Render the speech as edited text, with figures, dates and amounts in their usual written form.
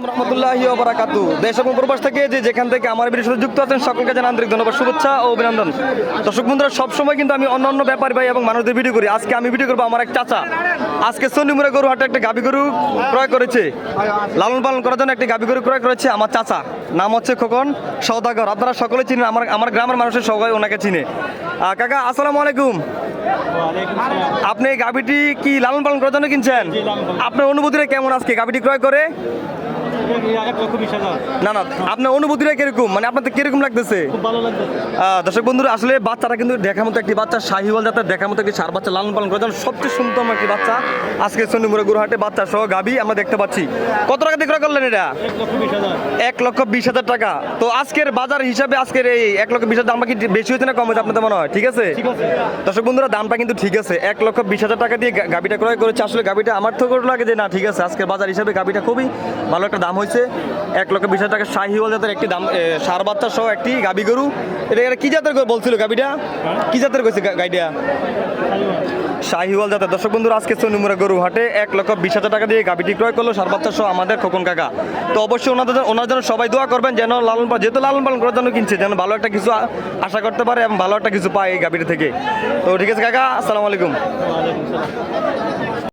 রহমতুল্লাহি ওয়া বারাকাতুহু। দেশ এবং প্রবাস থেকে যেখান থেকে আমার ভিডিওর সাথে যুক্ত আছেন সকলকে জানাই আন্তরিক ধন্যবাদ, শুভেচ্ছা ও অভিনন্দন। দর্শক বন্ধুরা, সবসময় কিন্তু আমি অন্যান্য ব্যাপারী ভাই এবং মানুষদের ভিডিও করি। আজকে আমি ভিডিও করবো আমার এক চাচা আজকে চন্ডিমুড়া গরু হাটে একটা গাভী গরু ক্রয় করেছে, লালন পালন করার জন্য একটি গাভী গরু ক্রয় করেছে আমার চাচা। নাম হচ্ছে খোকন সওদাগর। আপনারা সকলে চিনেন, আমার গ্রামের মানুষের সবাই ওনাকে চিনে। কাকা আসসালামু আলাইকুম। আপনি এই গাভীটি কি লালন পালন করার জন্য কিনছেন? আপনার অনুভূতিটা কেমন আজকে গাভীটি ক্রয় করে? না না, আপনার অনুভূতিটা কিরকম, মানে আপনাদের কিরকম লাগতেছে? দর্শক বন্ধুরা, আসলে বাচ্চাটা কিন্তু দেখার মতো একটি বাচ্চা, শাহিওয়াল জাতের দেখার মতো একটি সার বাচ্চা লালন পালন করার জন্য সবচেয়ে সুন্দর একটি বাচ্চা আজকে চন্ডিমুড়া গরুহাটে বাচ্চা সহ গাভী আমরা দেখতে পাচ্ছি। কত টাকা দিয়ে ক্রয় করলেন এটা? 1,20,000 টাকা। তো আজকের বাজার হিসাবে আজকের এই 1,20,000 দামটা কি বেশি হয়েছে না কম হয়েছে আপনাদের মনে হয়? ঠিক আছে দর্শক বন্ধুরা, দামটা কিন্তু ঠিক আছে। 1,20,000 টাকা দিয়ে গাভীটা ক্রয় করেছে। আসলে গাভীটা আমার তো লাগে যে না ঠিক আছে, আজকের বাজার হিসাবে গাভীটা খুবই ভালো একটা দাম হয়েছে। 1,20,000 টাকা শাহিওয়াল জাতের একটি দাম, সার বাচ্চা সহ একটি গাভী গরু। এটা কি জাতের বলছিল গাভীটা? কি জাতের কইছে গাইটা? শাহিওয়াল জাতের। দর্শক বন্ধুরা, আজকে চন্ডিমুড়া গরু হাটে 1,20,000 টাকা দিয়ে গাভীটি ক্রয় করলো সার বাচ্চা সহ আমাদের খোকন কাকা। তো অবশ্যই ওনার জন্য সবাই দোয়া করবেন যেন যেহেতু লালন পালন করার জন্য কিনছে, যেন ভালো একটা কিছু আশা করতে পারে এবং ভালো একটা কিছু পায় এই গাভীটি থেকে। তো ঠিক আছে কাকা, আসসালামু আলাইকুম।